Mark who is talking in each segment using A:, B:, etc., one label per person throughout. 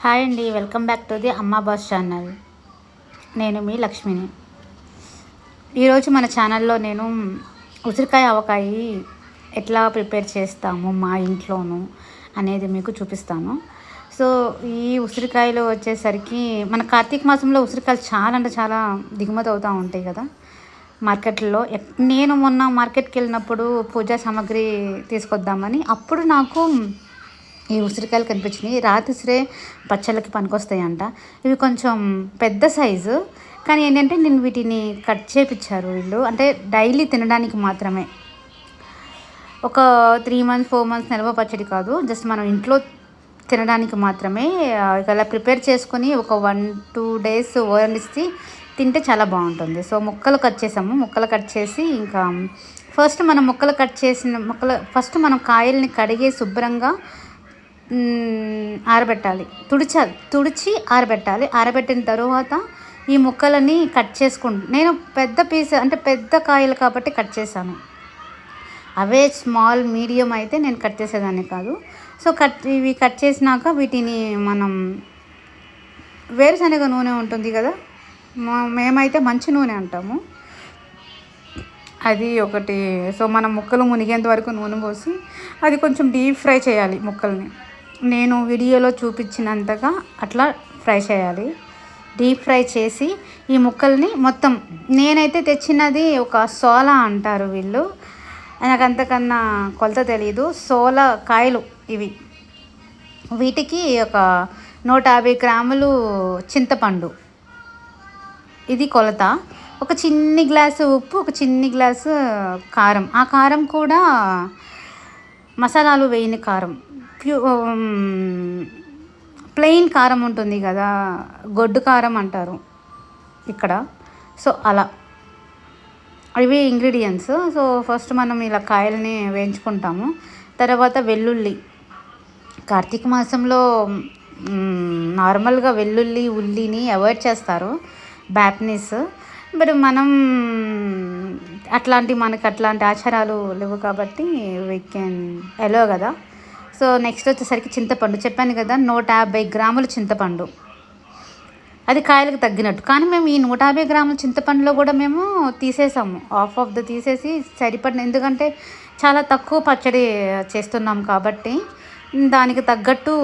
A: Hi అండి, welcome back to the అమ్మా boss channel. నేను మీ లక్ష్మిని. ఈరోజు మన ఛానల్లో నేను ఉసిరికాయ ఆవకాయ ఎట్లా ప్రిపేర్ చేస్తాము మా ఇంట్లోనూ అనేది మీకు చూపిస్తాను. సో ఈ ఉసిరికాయలు వచ్చేసరికి మన కార్తీక మాసంలో ఉసిరికాయలు చాలా అంటే చాలా దిగుమతి అవుతూ ఉంటాయి కదా మార్కెట్లో. నేను మొన్న మార్కెట్కి వెళ్ళినప్పుడు పూజా సామాగ్రి తీసుకొద్దామని అప్పుడు నాకు ఈ ఉసిరికాయలు కనిపించినాయి. రాతి ఉసిరే పచ్చళ్ళకి పనికొస్తాయంట. ఇవి కొంచెం పెద్ద సైజు, కానీ ఏంటంటే నేను వీటిని కట్ చేయించారు వీళ్ళు, అంటే డైలీ తినడానికి మాత్రమే. ఒక 3 months 4 months నిల్వ పచ్చడి కాదు, జస్ట్ మనం ఇంట్లో తినడానికి మాత్రమే. ఇలా ప్రిపేర్ చేసుకొని ఒక 1-2 days ఓరనిస్తే తింటే చాలా బాగుంటుంది. సో ముక్కలు కట్ చేసాము. ముక్కలు కట్ చేసి ఇంకా ఫస్ట్ మనం కాయల్ని కడిగి శుభ్రంగా ఆరబెట్టాలి. తుడిచి ఆరబెట్టాలి. ఆరబెట్టిన తర్వాత ఈ ముక్కలని కట్ నేను పెద్ద పీస్ అంటే పెద్ద కాయలు కాబట్టి కట్ చేశాను. అవే స్మాల్ మీడియం అయితే నేను కట్ చేసేదాన్ని కాదు. సో ఇవి కట్ చేసినాక వీటిని మనం వేరుశనగ నూనె ఉంటుంది కదా, మేమైతే మంచి నూనె అంటాము, అది ఒకటి. సో మనం ముక్కలు మునిగేంత వరకు నూనె పోసి అది కొంచెం డీప్ ఫ్రై చేయాలి ముక్కల్ని. నేను వీడియోలో చూపించినంతగా అట్లా ఫ్రై చేయాలి. డీప్ ఫ్రై చేసి ఈ ముక్కల్ని మొత్తం, నేనైతే తెచ్చినది ఒక సోలా అంటారు వీళ్ళు, నాకు అంతకన్నా కొలత తెలియదు. సోలా కాయలు ఇవి. వీటికి ఒక 150 గ్రాములు చింతపండు, ఇది కొలత. ఒక చిన్ని గ్లాసు ఉప్పు, ఒక చిన్ని గ్లాసు కారం. ఆ కారం కూడా మసాలాలు వేయని కారం, ప్లెయిన్ కారం ఉంటుంది కదా, గొడ్డు కారం అంటారు ఇక్కడ. సో అలా ఇవి ఇంగ్రీడియంట్స్. సో ఫస్ట్ మనం ఇలా కాయల్ని వేయించుకుంటాము. తర్వాత వెల్లుల్లి, కార్తీక మాసంలో నార్మల్గా వెల్లుల్లి ఉల్లిని అవాయిడ్ చేస్తారు, బ్యాప్నీస్. బట్ మనకి అట్లాంటి ఆచారాలు లేవు కాబట్టి వీ కెన్ ఎలో కదా. సో నెక్స్ట్ వచ్చేసరికి చింతపండు చెప్పాను కదా, 150 గ్రాముల చింతపండు, అది కాయలకు తగ్గినట్టు. కానీ మేము ఈ 150 గ్రాముల చింతపండులో కూడా మేము తీసేసాము, ఆఫ్ ద తీసేసి సరిపడిన, ఎందుకంటే చాలా తక్కువ పచ్చడి చేస్తున్నాం కాబట్టి దానికి తగ్గట్టు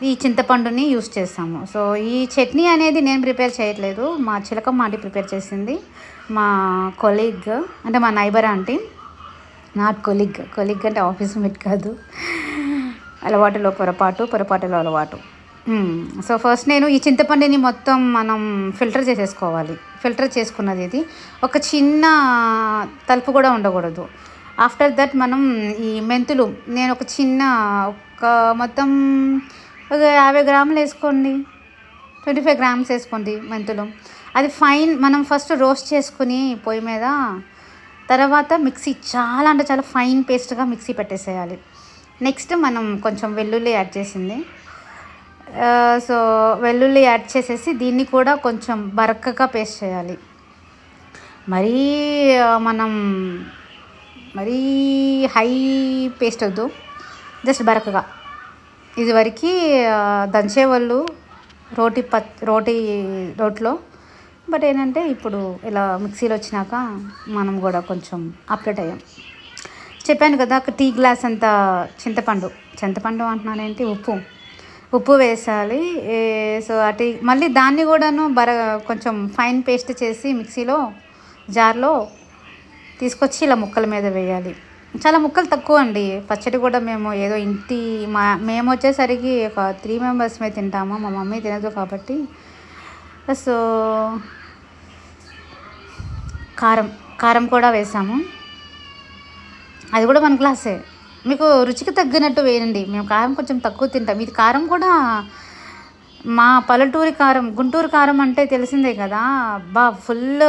A: ఈ చింతపండుని యూస్ చేస్తాము. సో ఈ చట్నీ అనేది నేను ప్రిపేర్ చేయట్లేదు, మా చిలకమ్మ ఆంటీ ప్రిపేర్ చేసింది, మా కొలీగ్ అంటే మా నైబర్ ఆంటీ, నాట్ కొలీగ్ అంటే ఆఫీస్ మేట్ కాదు, అలవాటులో పొరపాటులో అలవాటు. సో ఫస్ట్ నేను ఈ చింతపండుని మొత్తం మనం ఫిల్టర్ చేసేసుకోవాలి. ఫిల్టర్ చేసుకున్నది ఇది, ఒక చిన్న తలుపు కూడా ఉండకూడదు. ఆఫ్టర్ దట్ మనం ఈ మెంతులు, నేను ఒక మొత్తం ఒక 50 గ్రాములు వేసుకోండి, 25 గ్రామ్స్ వేసుకోండి మెంతులు. అది ఫైన్ మనం ఫస్ట్ రోస్ట్ చేసుకుని పొయ్యి మీద, తర్వాత మిక్సీ చాలా అంటే చాలా ఫైన్ పేస్ట్గా మిక్సీ పెట్టేసేయాలి. నెక్స్ట్ మనం కొంచెం వెల్లుల్లి యాడ్ చేసింది. సో వెల్లుల్లి యాడ్ చేసేసి దీన్ని కూడా కొంచెం బరకగా పేస్ట్ చేయాలి. మరీ హై పేస్ట్ వద్దు, జస్ట్ బరకగా. ఇది వరకు దంచేవాళ్ళు రోట్లో, బట్ ఏంటంటే ఇప్పుడు ఇలా మిక్సీలో వచ్చినాక మనం కూడా కొంచెం అప్డేట్ అయ్యాం. చెప్పాను కదా, ఒక టీ గ్లాస్ అంత చింతపండు అంటున్నానేంటి, ఉప్పు వేసాలి. సో మళ్ళీ దాన్ని కూడాను కొంచెం ఫైన్ పేస్ట్ చేసి మిక్సీలో జార్లో తీసుకొచ్చి ఇలా ముక్కల మీద వేయాలి. చాలా ముక్కలు తక్కువ అండి, పచ్చడి కూడా మేము ఏదో మేము వచ్చేసరికి ఒక 3 members తింటాము, మా మమ్మీ తినదు కాబట్టి. సో కారం కూడా వేసాము, అది కూడా 1 గ్లాసే. మీకు రుచికి తగ్గినట్టు వేయండి, మేము కారం కొంచెం తక్కువ తింటాం. ఇది కారం కూడా మా పల్లెటూరి కారం, గుంటూరు కారం అంటే తెలిసిందే కదా, ఫుల్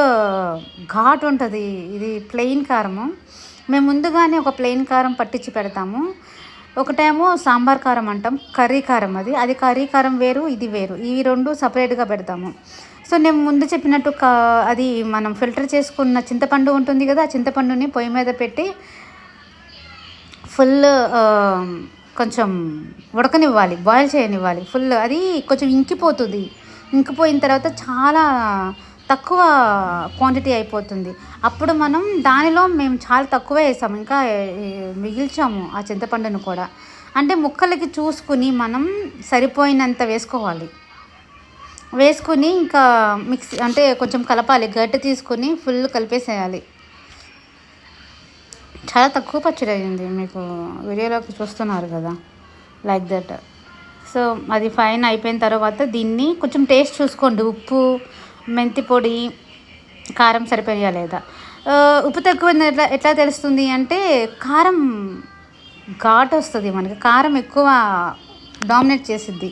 A: ఘాట్ ఉంటుంది. ఇది ప్లెయిన్ కారము. మేము ముందుగానే ఒక ప్లెయిన్ కారం పట్టించి పెడతాము. ఒకటేమో సాంబార్ కారం అంటాం, కర్రీ కారం, అది కర్రీ కారం వేరు, ఇది వేరు, ఇవి 2 సపరేట్గా పెడతాము. సో నేను ముందు చెప్పినట్టు అది మనం ఫిల్టర్ చేసుకున్న చింతపండు ఉంటుంది కదా, ఆ చింతపండుని పొయ్యి మీద పెట్టి ఫుల్ కొంచెం ఉడకనివ్వాలి, బాయిల్ చేయనివ్వాలి ఫుల్. అది కొంచెం ఇంకిపోతుంది. ఇంకిపోయిన తర్వాత చాలా తక్కువ క్వాంటిటీ అయిపోతుంది. అప్పుడు మనం దానిలో మేము చాలా తక్కువ వేసాము, ఇంకా మిగిల్చాము ఆ చింతపండును కూడా. అంటే ముక్కలకి చూసుకుని మనం సరిపోయినంత వేసుకోవాలి. వేసుకుని ఇంకా మిక్సీ అంటే కొంచెం కలపాలి, గట్టి తీసుకుని ఫుల్ కలిపేసేయాలి. చాలా తక్కువ పచ్చడి అయింది, మీకు వీడియోలోకి చూస్తున్నారు కదా, లైక్ దట్. సో అది ఫైన్ అయిపోయిన తర్వాత దీన్ని కొంచెం టేస్ట్ చూసుకోండి. ఉప్పు, మెంతి పొడి, కారం సరిపోయా లేదా. ఉప్పు తక్కువ ఎట్లా తెలుస్తుంది అంటే కారం ఘాటు వస్తుంది మనకి, కారం ఎక్కువ డామినేట్ చేసిద్ది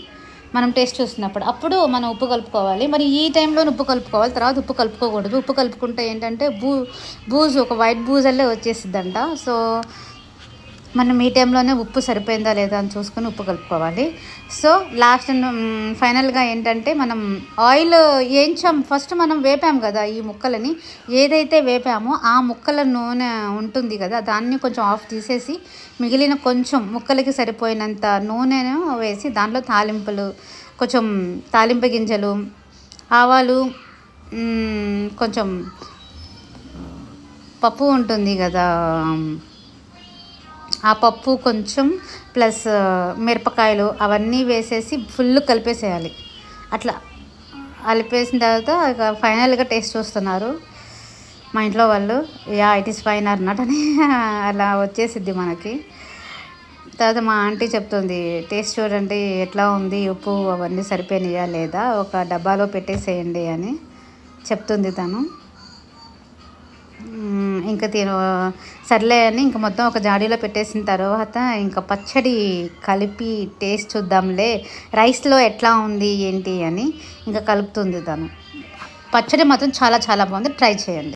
A: మనం టేస్ట్ చూసినప్పుడు. అప్పుడు మనం ఉప్పు కలుపుకోవాలి. మరి ఈ టైంలో ఉప్పు కలుపుకోవాలి, తర్వాత ఉప్పు కలుపుకోకూడదు. ఉప్పు కలుపుకుంటే ఏంటంటే బూజు ఒక వైట్ బూజల్లే వచ్చేసిద్దంట. సో మనం ఈ టైంలోనే ఉప్పు సరిపోయిందా లేదా అని చూసుకొని ఉప్పు కలుపుకోవాలి. సో లాస్ట్ ఫైనల్గా ఏంటంటే మనం ఆయిల్ వేయించాం, ఫస్ట్ మనం వేపాము కదా ఈ ముక్కలని, ఏదైతే వేపామో ఆ ముక్కల నూనె ఉంటుంది కదా దాన్ని కొంచెం ఆఫ్ తీసేసి మిగిలిన కొంచెం ముక్కలకి సరిపోయినంత నూనెను వేసి దాంట్లో తాలింపులు, కొంచెం తాలింపు గింజలు, ఆవాలు, కొంచెం పప్పు ఉంటుంది కదా ఆ పప్పు కొంచెం ప్లస్ మిరపకాయలు అవన్నీ వేసేసి ఫుల్ కలిపేసేయాలి. అట్లా కలిపేసిన తర్వాత ఇక ఫైనల్గా టేస్ట్ చూస్తున్నారు మా ఇంట్లో వాళ్ళు. ఇట్ ఈస్ ఫైన్ అన్నట్టు అని అలా వచ్చేసిద్ది మనకి. తర్వాత మా ఆంటీ చెప్తుంది, టేస్ట్ చూడండి ఎట్లా ఉంది, ఉప్పు అవన్నీ సరిపోయినాయా లేదా, ఒక డబ్బాలో పెట్టేసేయండి అని చెప్తుంది తను. ఇంకా సర్లే అని ఇంకా మొత్తం ఒక జాడీలో పెట్టేసిన తర్వాత ఇంకా పచ్చడి కలిపి టేస్ట్ చూద్దాంలే రైస్లో ఎట్లా ఉంది ఏంటి అని ఇంకా కలుపుతుంది తను. పచ్చడి మాత్రం చాలా చాలా బాగుంది, ట్రై చేయండి.